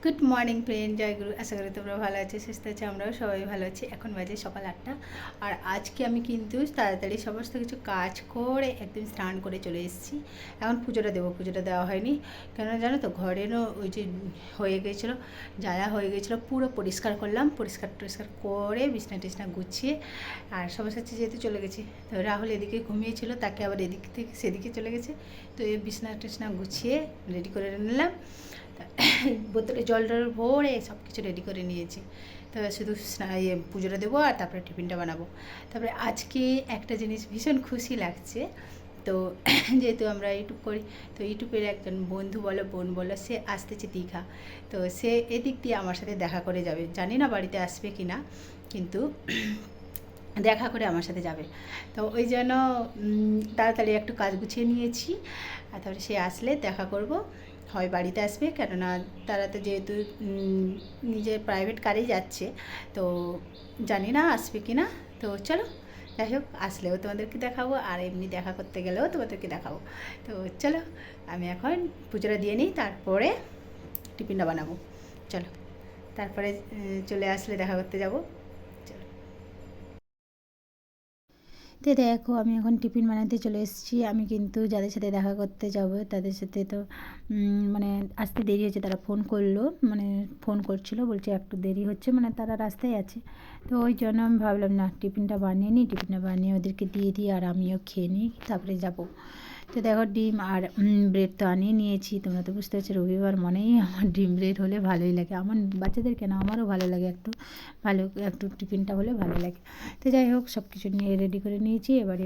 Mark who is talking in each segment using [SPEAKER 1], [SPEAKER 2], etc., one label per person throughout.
[SPEAKER 1] Good morning friend, জয়গুরু। আশা করি তোমরা ভালো আছো, সুস্থ আছো। আমরাও সবাই ভালো আছি। এখন বাজে সকাল 8টা। আর আজকে আমি কিন্তু তাড়াতাড়ি সমস্ত কিছু কাজ করে একদম স্নান করে চলে এসেছি। এখন পুজোটা দেবো। পুজোটা দেওয়া হয়নি, কেন জানো তো, ঘরেরও ওই যে হয়ে গেছিলো, জ্বালা হয়ে গেছিলো, পুরো পরিষ্কার করলাম। পরিষ্কার করে বিছনা টিছনা গুছিয়ে আর সমস্ত কিছু যেহেতু চলে গেছি, তো রাহুল এদিকে ঘুমিয়েছিল, তাকে আবার এদিক থেকে সেদিকে চলে গেছে। তো এই বিছনা টিছনা গুছিয়ে রেডি করে নিলাম। বোতলে জল টল ভরে সব কিছু রেডি করে নিয়েছি। তো শুধু পুজোটা দেবো আর তারপরে টিফিনটা বানাবো। তারপরে আজকে একটা জিনিস ভীষণ খুশি লাগছে। তো যেহেতু আমরা ইউটিউব করি, তো ইউটিউবের একজন বন্ধু বলো, বোন বলো, সে আসতেছে দীঘা। তো সে এদিক দিয়ে আমার সাথে দেখা করে যাবে। জানি না বাড়িতে আসবে কি না, কিন্তু দেখা করে আমার সাথে যাবে। তো ওই জন্য তাড়াতাড়ি একটু কাজ গুছিয়ে নিয়েছি। আর তারপরে সে আসলে দেখা করব। হয় বাড়িতে আসবে, কেননা তারা তো যেহেতু নিজের প্রাইভেট কারেই যাচ্ছে, তো জানি না আসবে কি না। তো চলো, যাই হোক, আসলেও তোমাদেরকে দেখাবো আর এমনি দেখা করতে গেলেও তোমাদেরকে দেখাবো। তো চলো, আমি এখন পুজোটা দিয়ে নিই, তারপরে টিফিনটা বানাবো। চলো, তারপরে চলে আসলে দেখা করতে যাব। তো দেখো, আমি এখন টিফিন বানাতে চলে এসেছি। আমি কিন্তু যাদের সাথে দেখা করতে যাব তাদের সাথে তো মানে আসতে দেরি হচ্ছে। তারা ফোন করলো, মানে ফোন করছিল, বলছে একটু দেরি হচ্ছে, মানে তারা রাস্তায় আছে। তো ওই জন্য আমি ভাবলাম না, টিফিনটা বানিয়ে নিই, টিফিনটা বানিয়ে ওদেরকে দিয়ে দিই আর আমিও খেয়ে নিই, তারপরে যাব। তো দেখো, ডিম আর ব্রেড তো আনিয়ে নিয়েছি। তোমরা তো বুঝতে পারছো, রবিবার মনেই আমার ডিম ব্রেড হলে ভালোই লাগে। আমার বাচ্চাদের কেন, আমারও ভালো লাগে, একটু ভালো একটু টিফিনটা হলে ভালো লাগে। তো যাই হোক, সব কিছু নিয়ে রেডি করে নিয়েছি। এবারে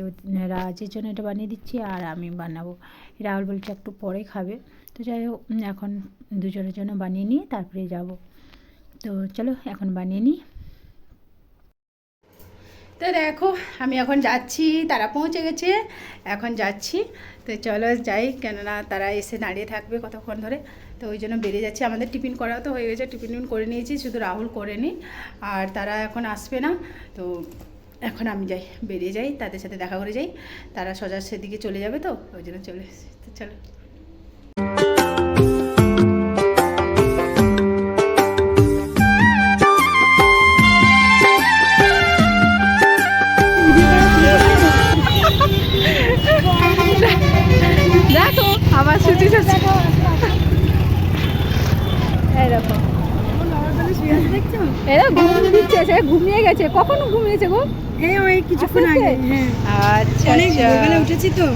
[SPEAKER 1] রাজের জন্য এটা বানিয়ে দিচ্ছি আর আমি বানাবো। রাহুল বলছে একটু পরে খাবে। তো যাই হোক, এখন দুজনের জন্য বানিয়ে নিয়ে তারপরে যাব। তো চলো, এখন বানিয়ে নিই। তো দেখো, আমি এখন যাচ্ছি, তারা পৌঁছে গেছে, এখন যাচ্ছি। তো চলো যাই, কেননা তারা এসে দাঁড়িয়ে থাকবে কতক্ষণ ধরে। তো ওই জন্য বেরিয়ে যাচ্ছি। আমাদের টিফিন করাও তো হয়ে গেছে, টিফিন করে নিয়েছি, শুধু রাহুল করেনি। আর তারা এখন আসবে না। তো এখন আমি যাই, বেরিয়ে যাই, তাদের সাথে দেখা করে যাই। তারা সোজা সেদিকে চলে যাবে, তো ওই জন্য চলে এসেছি। তো চলো। দেখো আমার সুচি এরকম এরা ঘুম দিচ্ছে, সে ঘুমিয়ে গেছে। কখন ঘুমিয়েছে গো?
[SPEAKER 2] এই ওই কিছুক্ষণ আগে। হ্যাঁ,
[SPEAKER 1] আচ্ছা
[SPEAKER 2] অনেক
[SPEAKER 1] আচ্ছা,
[SPEAKER 2] ভোরবেলা উঠেছি তো।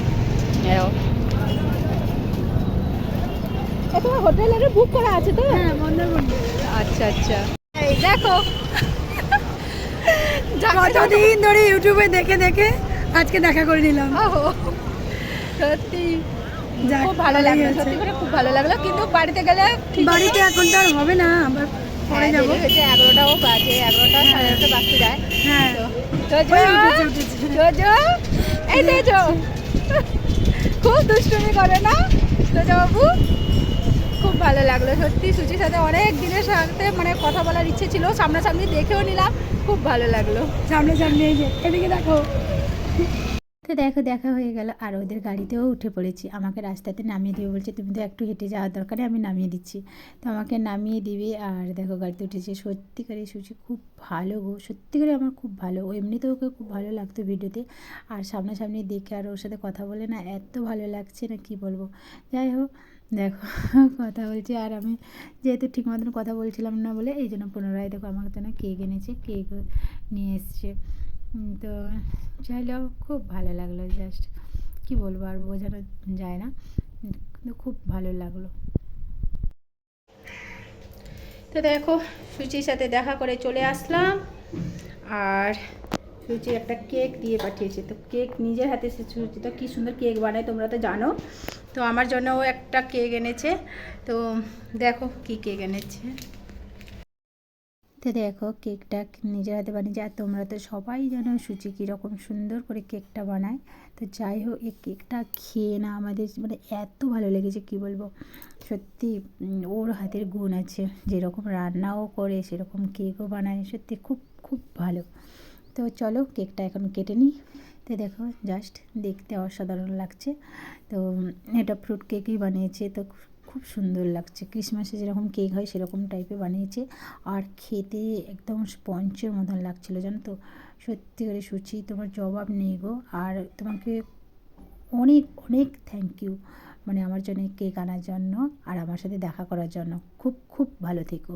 [SPEAKER 1] তোমার হোটেলের বুক করা আছে তো?
[SPEAKER 2] হ্যাঁ, মন্দারমণি।
[SPEAKER 1] আচ্ছা আচ্ছা, এই দেখো
[SPEAKER 2] কতদিন ধরে ইউটিউবে দেখে দেখে আজকে দেখা করে নিলাম।
[SPEAKER 1] সত্যি
[SPEAKER 2] যাক,
[SPEAKER 1] খুব ভালো
[SPEAKER 2] ভালোই
[SPEAKER 1] লাগলো,
[SPEAKER 2] হয়েছে।
[SPEAKER 1] সত্যি করে খুব ভালো লাগলো। কিন্তু বাড়িতে গেলে ঠিক
[SPEAKER 2] বাড়িতে এখন তো আর হবে না, আবার পরে
[SPEAKER 1] হ্যাঁ,
[SPEAKER 2] যাবো।
[SPEAKER 1] দেরি হয়েছে, 11টাও বাজে, 11টা 11:30 বাজতে যায়।
[SPEAKER 2] হ্যাঁ,
[SPEAKER 1] তো
[SPEAKER 2] ওই উঠেছে।
[SPEAKER 1] জো, এই তো খুব দুষ্টুমি করে না তো বাবু? খুব ভালো লাগলো সত্যি। সুচির সাথে অনেক দিনের সাথে মানে কথা বলার ইচ্ছে ছিল, সামনাসামনি দেখেও নিলাম, খুব ভালো লাগলো।
[SPEAKER 2] সামনে এই যে, এদিকে দেখো।
[SPEAKER 1] তো দেখো, দেখা হয়ে গেল আর ওদের গাড়িতেও উঠে পড়েছি। আমাকে রাস্তাতে নামিয়ে দিবে বলছে, তুমি তো একটু হেঁটে যাওয়ার দরকারে আমি নামিয়ে দিচ্ছি। তো আমাকে নামিয়ে দিবে আর দেখো গাড়িতে উঠেছে। সত্যিকারে সুচি খুব ভালো গো, সত্যিকারে আমার খুব ভালো। ও এমনিতেও ওকে খুব ভালো লাগতো ভিডিওতে, আর সামনাসামনি দেখে আর ওর সাথে কথা বলে না এত ভালো লাগছে না, কি বলবো। যাই হোক, দেখো কথা বলছি আর আমি যেহেতু ঠিক মতন কথা বলছিলাম না বলে এই জন্য পুনরায় দেখো আমার জন্য কেক এনেছে, কেক নিয়ে এসছে। তো চাইলেও খুব ভালো লাগলো, জাস্ট কি বলবো, আর বোঝানো যায় না, কিন্তু খুব ভালো লাগলো। তো দেখো, সুচির সাথে দেখা করে চলে আসলাম। আর সুচি একটা কেক দিয়ে পাঠিয়েছে। তো কেক নিজের হাতে, সুচি তো কী সুন্দর কেক বানায়, তোমরা তো জানো। তো আমার জন্যও একটা কেক এনেছে। তো দেখো কী কেক এনেছে। তো দেখো, কেকটা নিজের হাতে বানিয়েছে। আর তোমরা তো সবাই জানো সুচি কীরকম সুন্দর করে কেকটা বানায়। তো যাই হোক, এই কেকটা খেয়ে না আমাদের মানে এত ভালো লেগেছে, কি বলবো। সত্যি ওর হাতের গুণ আছে, যেরকম রান্নাও করে সেরকম কেকও বানায়, সত্যি খুব খুব ভালো। তো চলো, কেকটা এখন কেটে নিই। তো দেখো, জাস্ট দেখতে অসাধারণ লাগছে। তো এটা ফ্রুট কেকই বানিয়েছে, তো খুব সুন্দর লাগছে, ক্রিসমাসে যেরকম কেক হয় সেরকম টাইপের বানিয়েছে। আর খেতে একদম স্পঞ্জের মতন লাগছিলো, জানো তো। সত্যি করে সুচি, তোমার জবাব নেই গো। আর তোমাকে অনেক অনেক থ্যাংক ইউ, মানে আমার জন্য কেক আনার জন্য আর আমার সাথে দেখা করার জন্য। খুব খুব ভালো থেকো।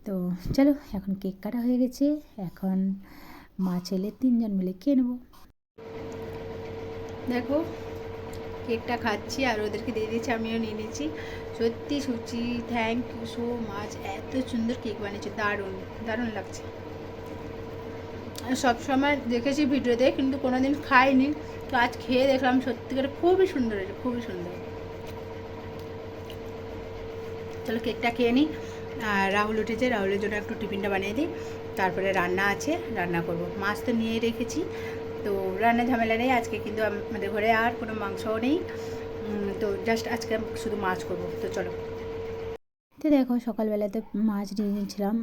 [SPEAKER 1] তো চলো, এখন কেক কাটা হয়ে গেছে, এখন মা ছেলে 3জন মিলে খেয়ে নেবো। দেখো কেকটা খাচ্ছি আর ওদেরকে দিয়ে দিয়েছি, আমিও নিয়ে নিয়েছি। সত্যি সুচি, থ্যাংক ইউ সো মাচ, এত সুন্দর কেক বানিয়েছে, দারুণ দারুণ লাগছে। সবসময় দেখেছি ভিডিওতে, কিন্তু কোনোদিন খাইনি, তো আজ খেয়ে দেখলাম সত্যি করে খুবই সুন্দর হয়েছে, খুবই সুন্দর। চলো কেকটা খেয়ে নিই। আর রাহুল উঠেছে, রাহুলের জন্য একটু টিফিনটা বানিয়ে দিই, তারপরে রান্না আছে, রান্না করব। মাছ তো নিয়েই রেখেছি, তো রান্না ঝামেলা নেই আজকে, কিন্তু আমাদের ঘরে আর কোনো মাংসও নেই, তো জাস্ট আজকে শুধু মাছ করব। তো চলো। তো দেখো সকালবেলাতে মাছ নিয়ে নিয়েছিলাম,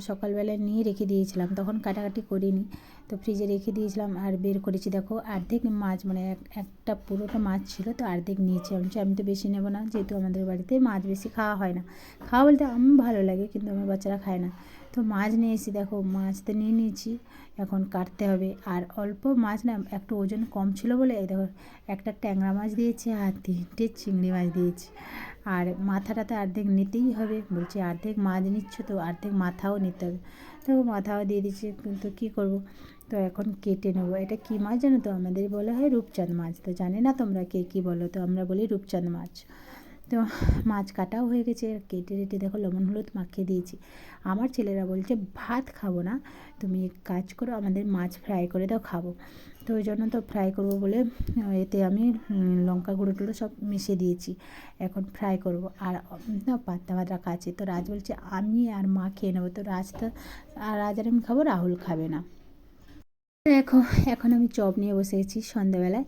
[SPEAKER 1] সকালবেলা নিয়ে রেখে দিয়েছিলাম, তখন কাটাকাটি করিনি, তো ফ্রিজে রেখে দিয়েছিলাম। আর বের করেছি, দেখো অর্ধেক মাছ, মানে একটা পুরোটা মাছ ছিল, তো অর্ধেক নিয়েছি। আমি তো বেশি নেবো না, যেহেতু আমাদের বাড়িতে মাছ বেশি খাওয়া হয় না। খাওয়া বলতে আমার ভালো লাগে, কিন্তু আমার বাচ্চারা খায় না। তো মাছ নিয়ে এসেছি, দেখো মাছ তো নিয়ে নিয়েছি, এখন কাটতে হবে। আর অল্প মাছ না, একটু ওজন কম ছিল বলে এই দেখো একটা ট্যাংরা মাছ দিয়েছি আর 3টে চিংড়ি মাছ দিয়েছি। আর মাথাটা তো অর্ধেক নিতেই হবে, বলছি অর্ধেক মাছ নিচ্ছ তো অর্ধেক মাথাও নিতে হবে। তো মাথাও দিয়ে দিচ্ছি, কিন্তু কী করব। তো এখন কেটে নেবো। এটা কী মাছ জানো তো, আমাদের বলা হয় রূপচাঁদ মাছ, তো জানি না তোমরা কে কী বলো, তো আমরা বলি রূপচাঁদ মাছ। তো মাছ কাটাও হয়ে গেছে, কেটে রেটে দেখো লবণ হলুদ মাখিয়ে দিয়েছি। আমার ছেলেরা বলছে ভাত খাবো না, তুমি এক কাজ করো আমাদের মাছ ফ্রাই করে দাও, খাবো। তো ওই জন্য তো ফ্রাই করবো বলে এতে আমি লঙ্কা গুঁড়ো টুড়ো সব মিশিয়ে দিয়েছি, এখন ফ্রাই করব। আর পান্তা ভাত রাখা আছে, তো রাজ বলছে আমি আর মা খেয়ে নেবো, তো রাজ আর আমি খাবো, রাহুল খাবে না। দেখো এখন আমি চপ নিয়ে বসে গেছি সন্ধ্যাবেলায়,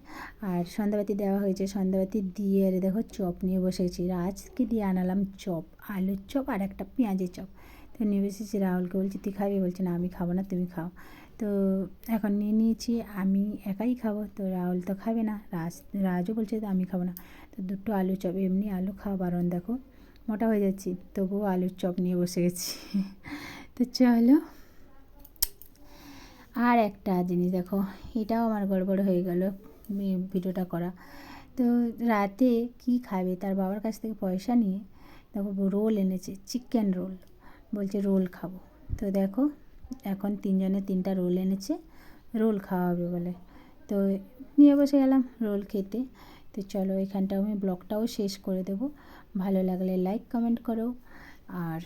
[SPEAKER 1] আর সন্ধ্যাবাতি দেওয়া হয়েছে, সন্ধ্যাবাতি দিয়ে আর দেখো চপ নিয়ে বসেছি। রাজকে দিয়ে আনালাম চপ, আলুর চপ আর একটা পেঁয়াজের চপ। তো নিয়ে বসেছি, রাহুলকে বলছি তুই খাবি, বলছে না আমি খাবো না, তুমি খাও। তো এখন নিয়ে নিয়েছি, আমি একাই খাবো, তো রাহুল তো খাবে না, রাজও বলছে আমি খাবো না। তো দুটো আলুর চপ, এমনি আলু খাওয়া বারণ, দেখো মোটা হয়ে যাচ্ছি, তবুও আলুর চপ নিয়ে বসে গেছি। তো চলো। আর একটা জিনিস দেখো, এটাও আমার গড়বড় হয়ে গেল ভিডিওটা করা। তো রাতে কি খাবে, তার বাবার কাছ থেকে পয়সা নিয়ে দেখো রোল এনেছে, চিকেন রোল, বলছে রোল খাবো। তো দেখো এখন 3জনে 3টা রোল এনেছে, রোল খাওয়া হবে বলে, তো নিয়ে বসে গেলাম রোল খেতে। তো চলো এখানটাও আমি ব্লগটাও শেষ করে দেবো। ভালো লাগলে লাইক কমেন্ট করো আর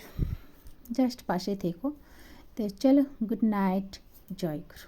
[SPEAKER 1] জাস্ট পাশে থেকো। তো চলো, গুড নাইট, জয় গুরু।